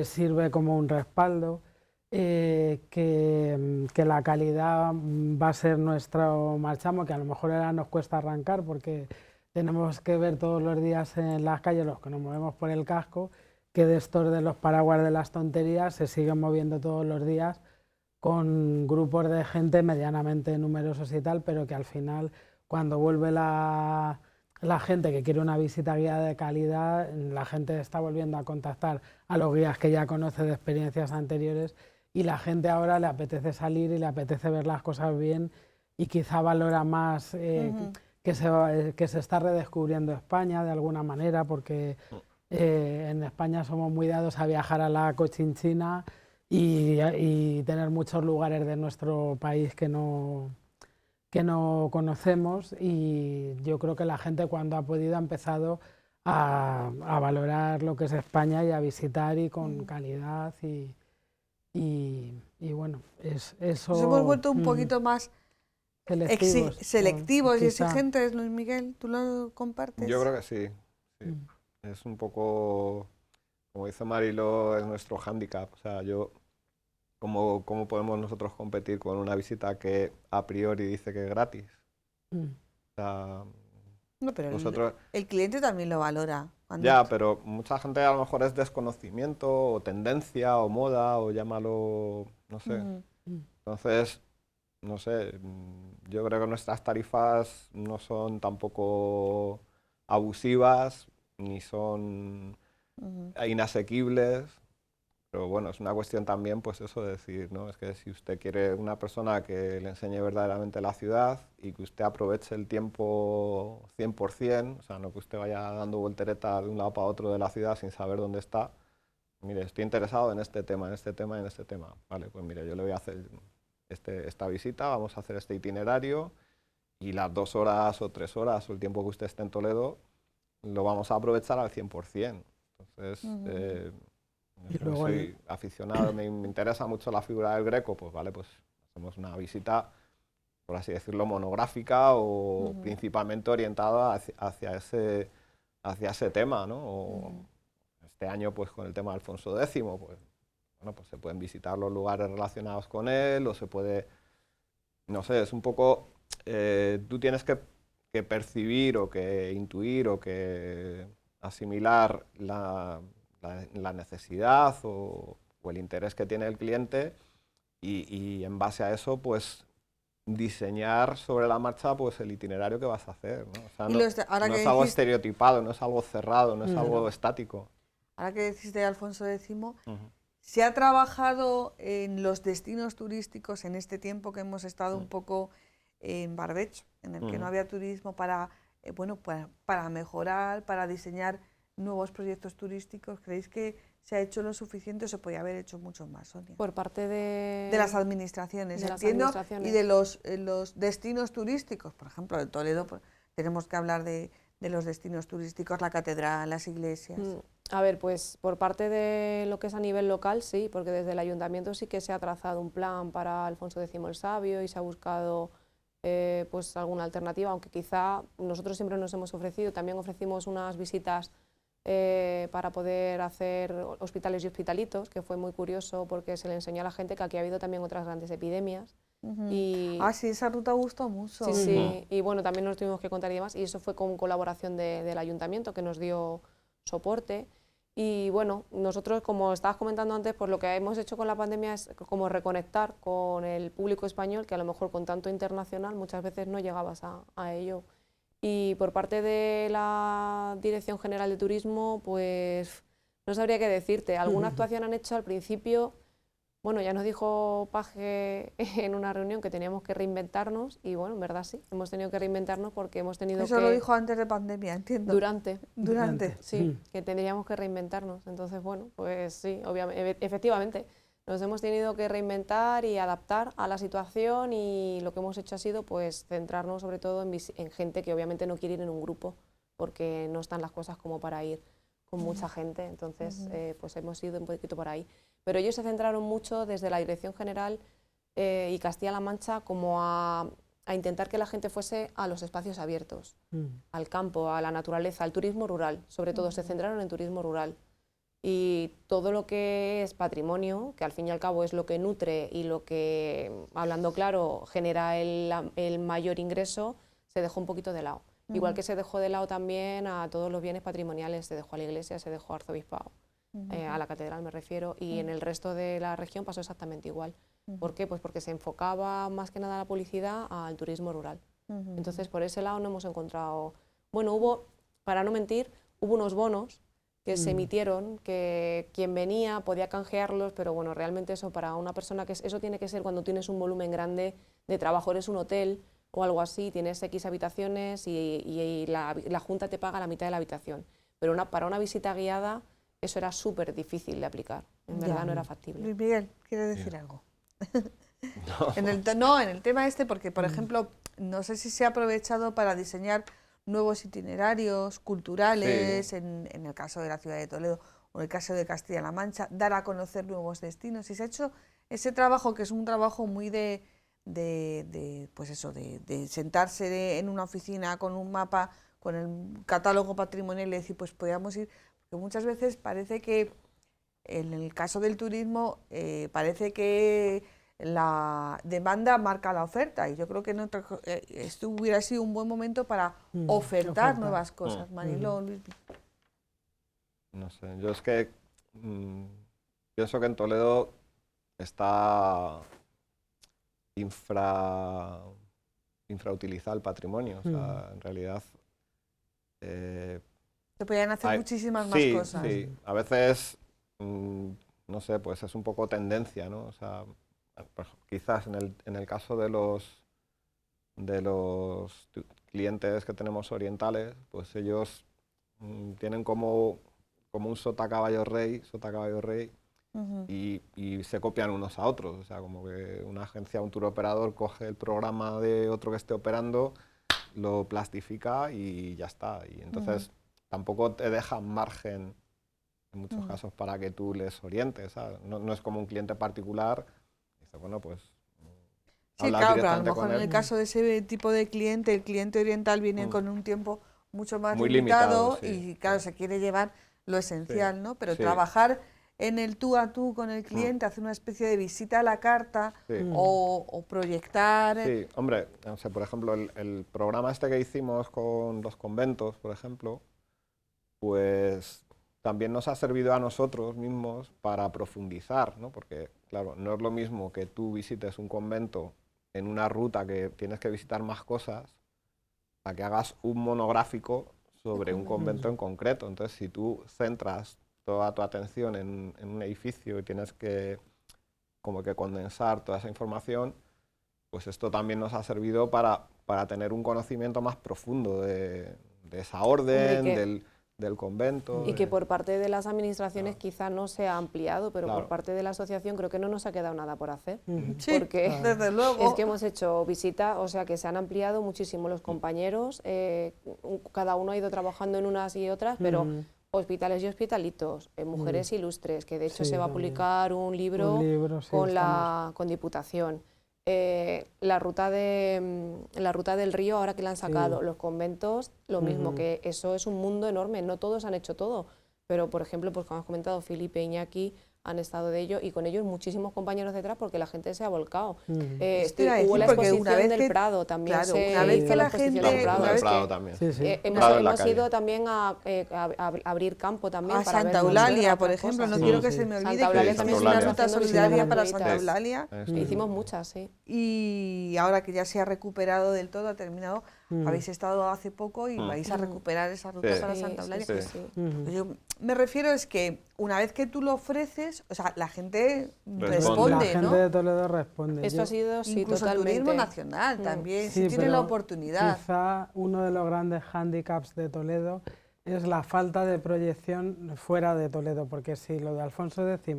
sirve como un respaldo, que la calidad va a ser nuestro marchamo, que a lo mejor ahora nos cuesta arrancar porque tenemos que ver todos los días en las calles, los que nos movemos por el casco, que de estos de los paraguas de las tonterías se siguen moviendo todos los días con grupos de gente medianamente numerosos y tal, pero que al final, cuando vuelve la gente que quiere una visita guiada de calidad, la gente está volviendo a contactar a los guías que ya conoce de experiencias anteriores, y la gente ahora le apetece salir y le apetece ver las cosas bien, y quizá valora más... que se está redescubriendo España de alguna manera, porque en España somos muy dados a viajar a la Cochinchina y tener muchos lugares de nuestro país que no conocemos, y yo creo que la gente cuando ha podido ha empezado a valorar lo que es España y a visitar y con calidad y bueno, eso... Nos hemos vuelto un poquito más... selectivos y exigentes, Luis Miguel, ¿tú lo compartes? Yo creo que sí. Es un poco, como dice Marilo, es nuestro hándicap. O sea, ¿cómo podemos nosotros competir con una visita que a priori dice que es gratis? O sea, no, pero nosotros... el cliente también lo valora. Ya, pero mucha gente a lo mejor es desconocimiento o tendencia o moda o llámalo, no sé. Entonces... No sé, yo creo que nuestras tarifas no son tampoco abusivas, ni son inasequibles, pero bueno, es una cuestión también, pues eso de decir, ¿no? Es que si usted quiere una persona que le enseñe verdaderamente la ciudad y que usted aproveche el tiempo 100%, o sea, no que usted vaya dando volteretas de un lado para otro de la ciudad sin saber dónde está. Mire, estoy interesado en este tema, en este tema, en este tema. Vale, pues mire, yo le voy a hacer esta visita, vamos a hacer este itinerario y las 2 horas o 3 horas o el tiempo que usted esté en Toledo lo vamos a aprovechar al 100%. Entonces, yo soy aficionado, me interesa mucho la figura del Greco, pues vale, pues hacemos una visita, por así decirlo, monográfica o principalmente orientada hacia ese tema, ¿no? O, este año, pues con el tema de Alfonso X, pues, bueno, pues se pueden visitar los lugares relacionados con él, o se puede, no sé, es un poco, tú tienes que percibir o que intuir o que asimilar la necesidad o el interés que tiene el cliente y en base a eso, pues diseñar sobre la marcha pues el itinerario que vas a hacer, ¿no? O sea, no es algo estereotipado, no es algo cerrado, no es algo estático. Ahora que decís de Alfonso X, ¿se ha trabajado en los destinos turísticos en este tiempo que hemos estado un poco en barbecho, en el que no había turismo, para mejorar, para diseñar nuevos proyectos turísticos? ¿Creéis que se ha hecho lo suficiente o se podía haber hecho mucho más, Sonia? Por parte de las administraciones, entiendo, y de los destinos turísticos. Por ejemplo, en Toledo pues, tenemos que hablar de los destinos turísticos, la catedral, las iglesias. A ver, pues por parte de lo que es a nivel local, sí, porque desde el ayuntamiento sí que se ha trazado un plan para Alfonso X el Sabio y se ha buscado pues alguna alternativa, aunque quizá nosotros siempre nos hemos ofrecido, también ofrecimos unas visitas para poder hacer hospitales y hospitalitos, que fue muy curioso porque se le enseñó a la gente que aquí ha habido también otras grandes epidemias. Sí, esa ruta gustó mucho. Sí, sí, y bueno, también nos tuvimos que contar y demás, y eso fue con colaboración del ayuntamiento que nos dio soporte. Y bueno, nosotros, como estabas comentando antes, pues lo que hemos hecho con la pandemia es como reconectar con el público español, que a lo mejor con tanto internacional muchas veces no llegabas a ello. Y por parte de la Dirección General de Turismo, pues no sabría qué decirte. Alguna actuación han hecho al principio. Bueno, ya nos dijo Paje en una reunión que teníamos que reinventarnos y bueno, en verdad sí, hemos tenido que reinventarnos porque hemos tenido Eso lo dijo antes de pandemia, entiendo. Durante. Sí, que tendríamos que reinventarnos. Entonces, bueno, pues sí, obviamente, efectivamente, nos hemos tenido que reinventar y adaptar a la situación y lo que hemos hecho ha sido pues centrarnos sobre todo en gente que obviamente no quiere ir en un grupo porque no están las cosas como para ir con mucha gente, entonces pues hemos ido un poquito por ahí. Pero ellos se centraron mucho desde la Dirección General y Castilla-La Mancha como a intentar que la gente fuese a los espacios abiertos, al campo, a la naturaleza, al turismo rural, sobre todo se centraron en turismo rural. Y todo lo que es patrimonio, que al fin y al cabo es lo que nutre y lo que, hablando claro, genera el mayor ingreso, se dejó un poquito de lado. Igual que se dejó de lado también a todos los bienes patrimoniales, se dejó a la iglesia, se dejó al arzobispado, a la catedral me refiero, y en el resto de la región pasó exactamente igual. ¿Por qué? Pues porque se enfocaba más que nada la publicidad al turismo rural. Entonces por ese lado no hemos encontrado... Bueno, hubo, para no mentir, hubo unos bonos que se emitieron, que quien venía podía canjearlos, pero bueno, realmente eso para una persona, eso tiene que ser cuando tienes un volumen grande de trabajo, eres un hotel o algo así, tienes X habitaciones y la Junta te paga la mitad de la habitación. Pero para una visita guiada eso era súper difícil de aplicar, en verdad no era factible. Luis Miguel, ¿quieres decir algo? En el tema este, porque por ejemplo, no sé si se ha aprovechado para diseñar nuevos itinerarios culturales, en el caso de la ciudad de Toledo o en el caso de Castilla-La Mancha, dar a conocer nuevos destinos, y se ha hecho ese trabajo que es un trabajo muy de sentarse en una oficina con un mapa, con el catálogo patrimonial y decir, pues podríamos ir, porque muchas veces parece que en el caso del turismo parece que la demanda marca la oferta, y yo creo que esto hubiera sido un buen momento para ofertar nuevas cosas. Mariló, Luis. No sé, yo es que pienso que en Toledo está infrautilizado el patrimonio, o sea, en realidad Se podían hacer muchísimas más cosas. Sí, a veces, no sé, pues es un poco tendencia, ¿no? O sea, pues, quizás en el caso de los clientes que tenemos orientales, pues ellos tienen como un sota caballo rey, y se copian unos a otros. O sea, como que una agencia, un tour operador coge el programa de otro que esté operando, lo plastifica y ya está. Y entonces tampoco te deja margen en muchos casos para que tú les orientes, ¿sabes? No es como un cliente particular. Dice, bueno, pues sí, claro, pero a lo mejor en el caso de ese tipo de cliente, el cliente oriental viene con un tiempo mucho más muy limitado sí, y claro, se quiere llevar lo esencial, sí, ¿no? Pero sí. trabajar en el tú a tú con el cliente, hacer una especie de visita a la carta o proyectar... Sí, hombre, o sea, por ejemplo, el programa este que hicimos con los conventos, por ejemplo, pues también nos ha servido a nosotros mismos para profundizar, ¿no? Porque, claro, no es lo mismo que tú visites un convento en una ruta que tienes que visitar más cosas, a que hagas un monográfico sobre un convento en concreto. Entonces, si tú centras toda tu atención en un edificio y tienes que como que condensar toda esa información, pues esto también nos ha servido para tener un conocimiento más profundo de esa orden, del convento. Y que por parte de las administraciones quizá no se ha ampliado, pero por parte de la asociación creo que no nos ha quedado nada por hacer. Sí, porque desde luego. Es que hemos hecho visita, o sea que se han ampliado muchísimo los compañeros, cada uno ha ido trabajando en unas y otras, pero hospitales y hospitalitos, mujeres ilustres, que de hecho se va a publicar un libro sí, con Diputación. La ruta del río, ahora que la han sacado, los conventos, lo mismo, que eso es un mundo enorme, no todos han hecho todo, pero por ejemplo, pues como has comentado, Felipe e Iñaki han estado de ello y con ellos muchísimos compañeros detrás porque la gente se ha volcado. Hubo la exposición del Prado también. Claro, una vez que la gente... Hemos ido también a abrir campo también. A Santa Eulalia, por ejemplo, no quiero que se me olvide que también es una ruta solidaria para Santa Eulalia. Hicimos muchas, sí. Y ahora que ya se ha recuperado del todo, ha terminado, habéis estado hace poco y vais a recuperar esa ruta para Santa Eulalia. Yo me refiero es que una vez que tú lo ofreces, o sea, la gente responde, ¿no? La gente de Toledo responde. Esto ha sido, sí, incluso totalmente. el turismo nacional también, si tiene la oportunidad. Quizá uno de los grandes hándicaps de Toledo es la falta de proyección fuera de Toledo, porque si lo de Alfonso X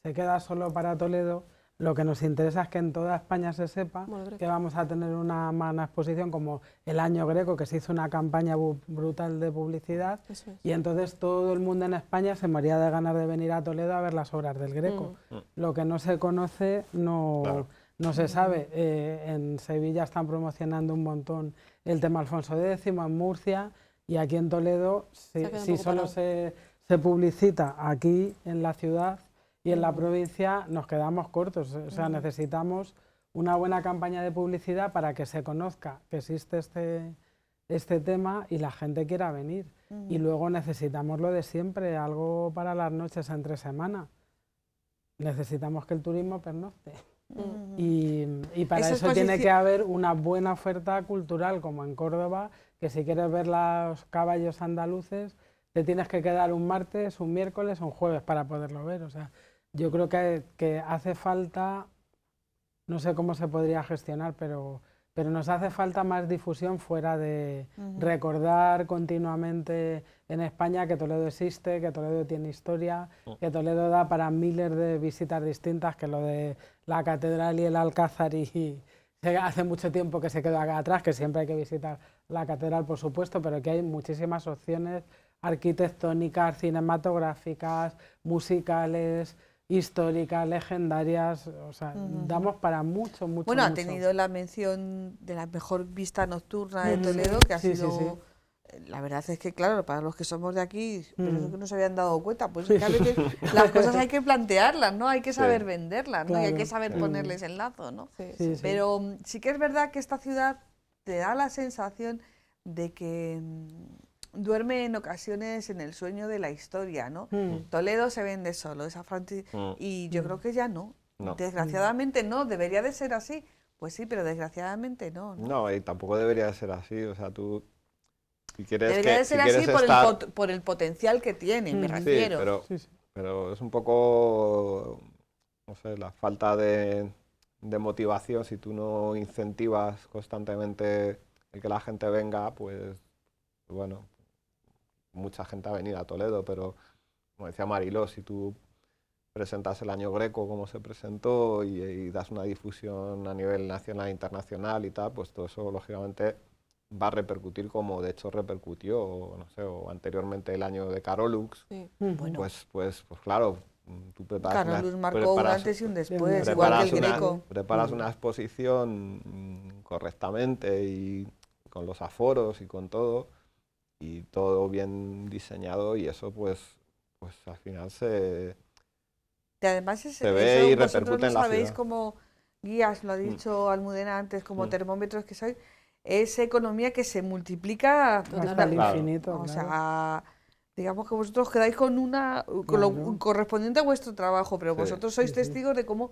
se queda solo para Toledo, lo que nos interesa es que en toda España se sepa que vamos a tener una magna exposición como el Año Greco, que se hizo una campaña brutal de publicidad, y entonces todo el mundo en España se moría de ganas de venir a Toledo a ver las obras del Greco. Lo que no se conoce no se sabe. En Sevilla están promocionando un montón el tema Alfonso X, en Murcia, y aquí en Toledo, si solo se publicita aquí en la ciudad, y en la provincia nos quedamos cortos, o sea, necesitamos una buena campaña de publicidad para que se conozca que existe este tema y la gente quiera venir. Y luego necesitamos lo de siempre, algo para las noches entre semana. Necesitamos que el turismo pernocte. Y para eso tiene que haber una buena oferta cultural, como en Córdoba, que si quieres ver los caballos andaluces, te tienes que quedar un martes, un miércoles o un jueves para poderlo ver. O sea, yo creo que hace falta, no sé cómo se podría gestionar, pero nos hace falta más difusión fuera de recordar continuamente en España que Toledo existe, que Toledo tiene historia, que Toledo da para miles de visitas distintas, que lo de la catedral y el Alcázar y hace mucho tiempo que se quedó acá atrás, que siempre hay que visitar la catedral, por supuesto, pero que hay muchísimas opciones arquitectónicas, cinematográficas, musicales, históricas, legendarias, o sea, damos para mucho. Bueno, ha tenido la mención de la mejor vista nocturna de Toledo, que ha sido... La verdad es que, claro, para los que somos de aquí, pero eso que no se habían dado cuenta, pues es que a veces las cosas hay que plantearlas, ¿no? Hay que saber venderlas, ¿no? Claro. Y hay que saber ponerles el lazo, ¿no? Pero sí que es verdad que esta ciudad te da la sensación de que duerme en ocasiones en el sueño de la historia, ¿no? Toledo se vende solo, y yo creo que ya no. Desgraciadamente no, debería de ser así. Pues sí, pero desgraciadamente no. No, y tampoco debería de ser así, o sea, tú si quieres Debería de ser si quieres así por, estar... por el potencial que tiene, me Sí, refiero. pero es un poco, no sé, la falta de motivación. Si tú no incentivas constantemente el que la gente venga, pues bueno, mucha gente ha venido a Toledo, pero como decía Mariló, si tú presentas el año Greco como se presentó y das una difusión a nivel nacional e internacional y tal, pues todo eso lógicamente va a repercutir como de hecho repercutió, o, no sé, o anteriormente el año de Carolux, Bueno. pues claro, tú preparas Carolux marcó un antes y un después, igual que el Greco. Preparas una exposición correctamente y con los aforos y con todo, y todo bien diseñado, y eso pues al final Y además se ve y vosotros repercute lo en la sabéis ciudad. como guías, lo ha dicho Almudena antes, como termómetros que sois, es economía que se multiplica hasta el infinito. o Claro. sea, digamos que vosotros quedáis con lo correspondiente a vuestro trabajo, pero vosotros sois testigos de cómo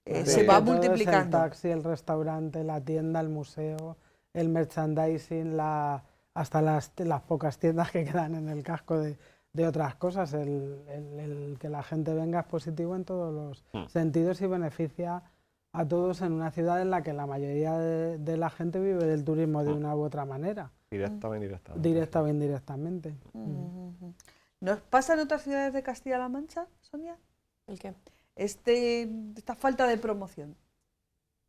se va multiplicando. El taxi, el restaurante, la tienda, el museo, el merchandising, hasta las pocas tiendas que quedan en el casco de otras cosas. El que la gente venga es positivo en todos los sentidos y beneficia a todos en una ciudad en la que la mayoría de la gente vive del turismo de una u otra manera. Directa o indirectamente. Directa o indirectamente. ¿Nos pasa en otras ciudades de Castilla-La Mancha, Sonia? ¿El qué? Esta falta de promoción.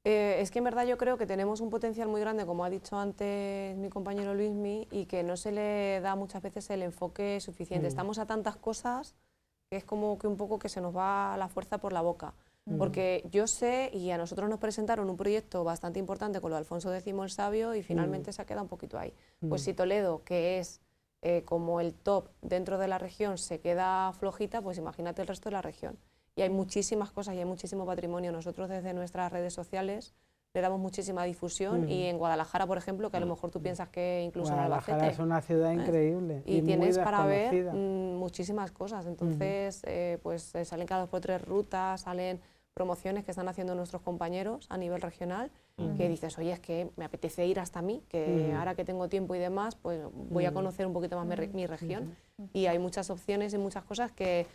Es que en verdad yo creo que tenemos un potencial muy grande, como ha dicho antes mi compañero Luismi, y que no se le da muchas veces el enfoque suficiente. Estamos a tantas cosas que es como que un poco que se nos va la fuerza por la boca. Porque yo sé, y a nosotros nos presentaron un proyecto bastante importante con lo de Alfonso X el Sabio, y finalmente se ha quedado un poquito ahí. Pues si Toledo, que es como el top dentro de la región, se queda flojita, pues imagínate el resto de la región. Y hay muchísimas cosas y hay muchísimo patrimonio. Nosotros desde nuestras redes sociales le damos muchísima difusión, y en Guadalajara, por ejemplo, que a lo mejor tú piensas que incluso en Albacete... Guadalajara es una ciudad increíble y tienes para ver desconocida. muchísimas cosas. Entonces, pues salen cada 2 por 3 rutas, salen promociones que están haciendo nuestros compañeros a nivel regional, que dices, oye, es que me apetece ir hasta mí, que ahora que tengo tiempo y demás, pues voy a conocer un poquito más mi región. Y hay muchas opciones y muchas cosas que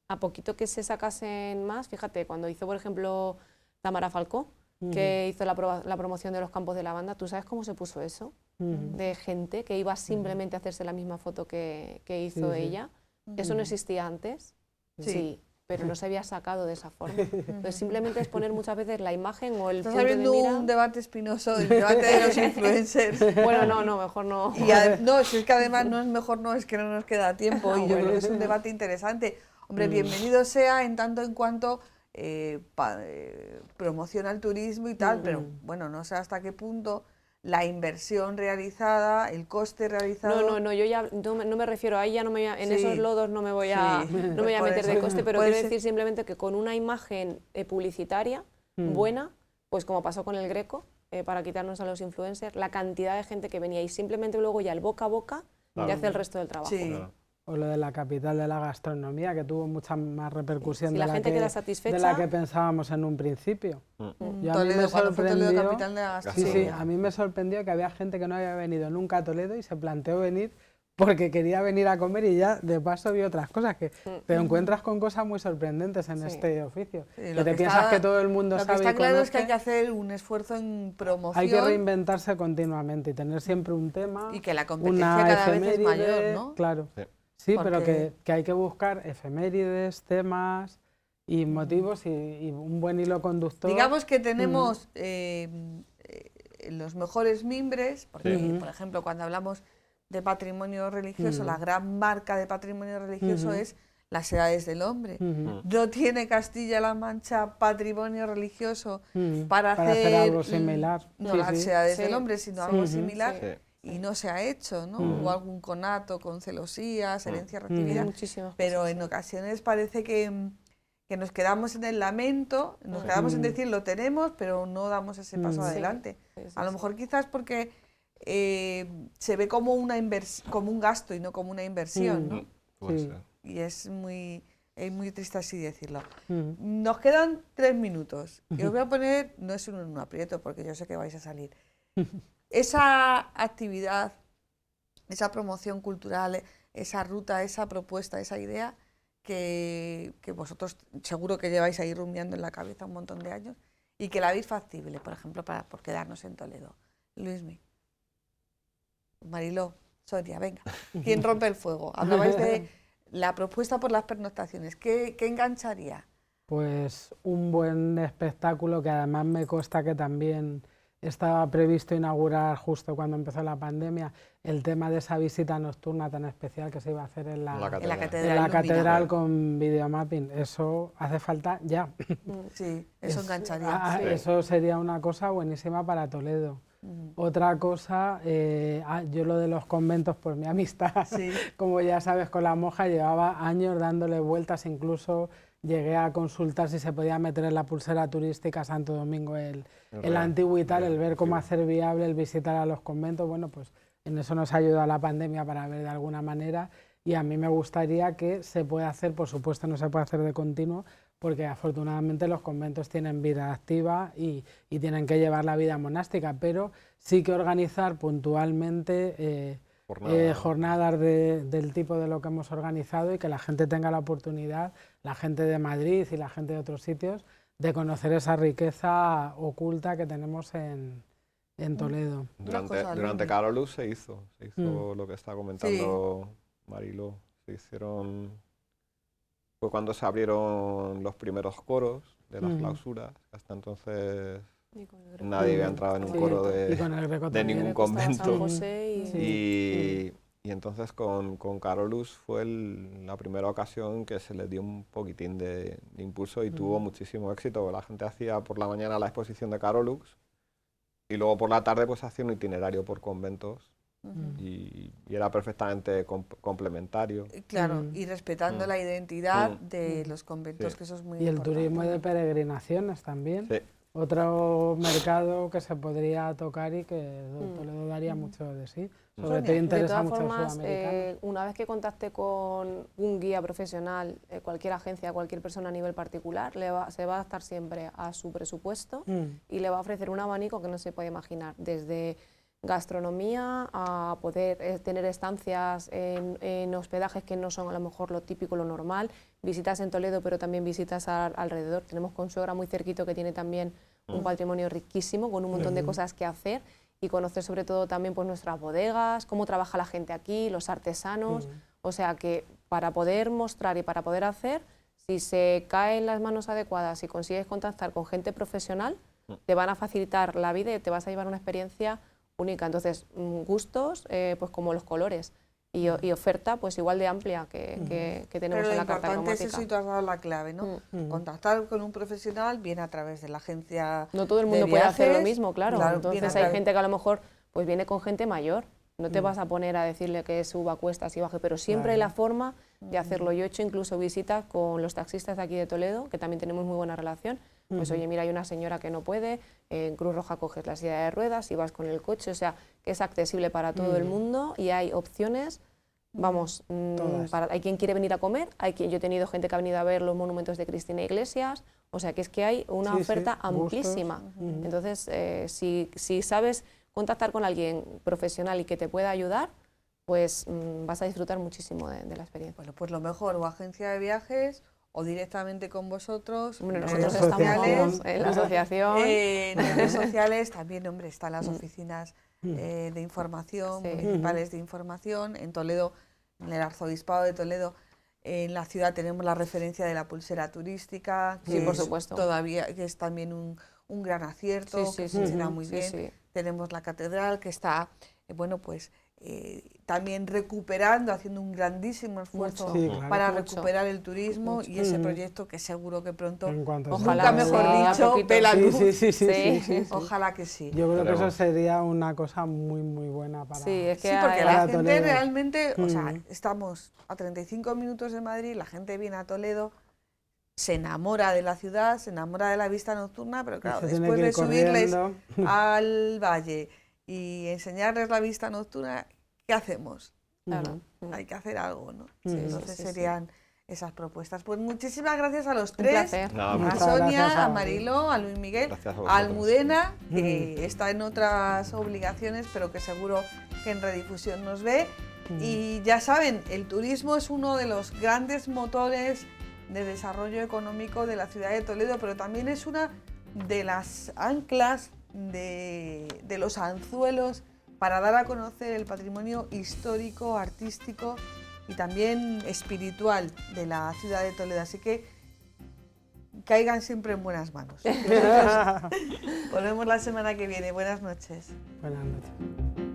a poquito que se sacasen más, fíjate, cuando hizo, por ejemplo, Tamara Falcó, que hizo la promoción de los campos de lavanda, ¿tú sabes cómo se puso eso? De gente que iba simplemente a hacerse la misma foto que hizo ella. ¿Eso no existía antes? Sí, pero no se había sacado de esa forma. Entonces simplemente es poner muchas veces la imagen o el Estás punto de abriendo mira. un debate espinoso, el debate de los influencers. Bueno, no, mejor no. Y no, si es que además no es mejor, no, es que no nos queda tiempo, y yo creo que es un debate interesante. Hombre, bienvenido sea en tanto en cuanto promociona el turismo y tal, pero bueno, no sé hasta qué punto la inversión realizada, el coste realizado... No, yo ya no me refiero a ella, en esos lodos no me voy a Por meter de eso. coste, pero Puede quiero ser. decir simplemente que con una imagen publicitaria buena, pues como pasó con el Greco, para quitarnos a los influencers, la cantidad de gente que venía, y simplemente luego ya el boca a boca te hace el resto del trabajo. Sí. Claro. O lo de la capital de la gastronomía, que tuvo mucha más repercusión Si la gente queda satisfecha, de la que pensábamos en un principio. Yo a mí Toledo, me cuando fue Toledo sorprendió, capital de la sí, gastronomía. a mí me sorprendió que había gente que no había venido nunca a Toledo y se planteó venir porque quería venir a comer, y ya de paso vi otras cosas, que te encuentras con cosas muy sorprendentes en este oficio. Sí, que lo te que piensas está- que todo el mundo Lo que sabe está y claro es que hay conoce. que hacer un esfuerzo en promoción Hay que reinventarse continuamente y tener siempre un tema, y que la competencia una cada vez es efeméride, mayor, ¿no? Claro. Sí. Sí, Porque- pero que hay que buscar efemérides, temas y motivos y un buen hilo conductor. Digamos que tenemos los mejores mimbres, porque, por ejemplo, cuando hablamos de patrimonio religioso, la gran marca de patrimonio religioso es las Edades del Hombre. No tiene Castilla-La Mancha patrimonio religioso para hacer algo similar. no Sí, las sí. Edades Sí, del Hombre, sino sí, algo similar. Sí. Y no se ha hecho, ¿no? Hubo algún conato con celosías, herencia hay recibida, muchísimas pero cosas, en ocasiones parece que nos quedamos en el lamento, nos quedamos en decir lo tenemos, pero no damos ese paso adelante. Sí, sí, A lo sí. mejor quizás porque se ve como como un gasto y no como una inversión, ¿no? Puede Sí. ser. Y es muy triste así decirlo. Nos quedan 3 minutos y os voy a poner, no es un aprieto porque yo sé que vais a salir. Esa actividad esa promoción cultural, esa ruta, esa propuesta, esa idea que vosotros seguro que lleváis ahí rumiando en la cabeza un montón de años y que la veis factible, por ejemplo, por quedarnos en Toledo. Luismi, Mariló, Sonia, venga, ¿quién rompe el fuego? Hablabais de la propuesta por las pernoctaciones, ¿qué engancharía? Pues un buen espectáculo que además me consta que también estaba previsto inaugurar justo cuando empezó la pandemia, el tema de esa visita nocturna tan especial que se iba a hacer en la catedral con videomapping. Eso hace falta ya. Sí, eso engancharía. Sí. Eso sería una cosa buenísima para Toledo. Otra cosa, yo lo de los conventos, pues mi amistad, como ya sabes, con la monja llevaba años dándole vueltas, incluso llegué a consultar si se podía meter en la pulsera turística Santo Domingo el antiguo y tal, el ver cómo hacer viable el visitar a los conventos. Bueno, pues en eso nos ayuda la pandemia para ver de alguna manera, y a mí me gustaría que se pueda hacer, por supuesto no se puede hacer de continuo, porque afortunadamente los conventos tienen vida activa y tienen que llevar la vida monástica, pero sí que organizar puntualmente jornadas del tipo de lo que hemos organizado y que la gente tenga la oportunidad, la gente de Madrid y la gente de otros sitios, de conocer esa riqueza oculta que tenemos en Toledo. Durante Carolus se hizo lo que está comentando Mariló, se hicieron... Fue cuando se abrieron los primeros coros de las clausuras. Hasta entonces nadie había entrado en un coro de ningún convento. Y entonces con Carolus fue la primera ocasión que se le dio un poquitín de impulso y tuvo muchísimo éxito. La gente hacía por la mañana la exposición de Carolus y luego por la tarde pues hacía un itinerario por conventos. Y era perfectamente complementario. Claro, y respetando la identidad de los conventos, que eso es muy importante. Y el turismo de peregrinaciones también. Otro mercado que se podría tocar y que Toledo daría mucho de sí. Sobre todo interesa mucho a los sudamericanos. Una vez que contacte con un guía profesional, cualquier agencia, cualquier persona a nivel particular, se va a adaptar siempre a su presupuesto y le va a ofrecer un abanico que no se puede imaginar, desde gastronomía a poder tener estancias en hospedajes que no son a lo mejor lo típico, lo normal, visitas en Toledo pero también visitas alrededor. Tenemos Consuegra muy cerquito que tiene también un patrimonio riquísimo con un montón de cosas que hacer y conocer sobre todo también pues nuestras bodegas, cómo trabaja la gente aquí, los artesanos, o sea que para poder mostrar y para poder hacer, si se cae en las manos adecuadas y consigues contactar con gente profesional, te van a facilitar la vida y te vas a llevar una experiencia única. Entonces, gustos, pues como los colores y oferta, pues igual de amplia que tenemos en la carta cromática. Pero lo importante es eso y tú has dado la clave, ¿no? Contactar con un profesional, bien a través de la agencia. No todo el mundo puede hacer lo mismo, claro. Entonces hay gente que a lo mejor pues viene con gente mayor. No te vas a poner a decirle que suba cuestas y baje, pero siempre hay la forma de hacerlo. Yo he hecho incluso visitas con los taxistas de aquí de Toledo, que también tenemos muy buena relación. Pues oye, mira, hay una señora que no puede, en Cruz Roja coges la silla de ruedas y vas con el coche, o sea, que es accesible para todo el mundo y hay opciones, vamos, hay quien quiere venir a comer, yo he tenido gente que ha venido a ver los monumentos de Cristina Iglesias, o sea, que es que hay una oferta amplísima. Entonces, si sabes contactar con alguien profesional y que te pueda ayudar, pues vas a disfrutar muchísimo de la experiencia. Bueno, pues lo mejor, o agencia de o directamente con vosotros. Bueno, nosotros estamos en la asociación. En redes sociales también, hombre, están las oficinas de información, municipales de información. En Toledo, en el Arzobispado de Toledo, en la ciudad tenemos la referencia de la pulsera turística, que por supuesto. Todavía que es también un gran acierto, que funciona muy bien. Tenemos la catedral que está, bueno, pues también recuperando, haciendo un grandísimo esfuerzo para recuperar el turismo y ese proyecto que seguro que pronto, ojalá, nunca mejor dicho, ve la luz. Sí. Ojalá que sí. Yo creo que eso sería una cosa muy muy buena para es que porque la gente realmente, o sea, estamos a 35 minutos de Madrid, la gente viene a Toledo, se enamora de la ciudad, se enamora de la vista nocturna, pero claro, después de subirles al valle y enseñarles la vista nocturna, ¿qué hacemos? Claro, hay que hacer algo, ¿no? Entonces serían esas propuestas. Pues muchísimas gracias a los tres, a Sonia, a Mariló, a Luis Miguel, a Almudena, que está en otras obligaciones, pero que seguro que en Redifusión nos ve. Y ya saben, el turismo es uno de los grandes motores de desarrollo económico de la ciudad de Toledo, pero también es una de las anclas de los anzuelos para dar a conocer el patrimonio histórico, artístico y también espiritual de la ciudad de Toledo. Así que caigan siempre en buenas manos. Volvemos la semana que viene. Buenas noches. Buenas noches.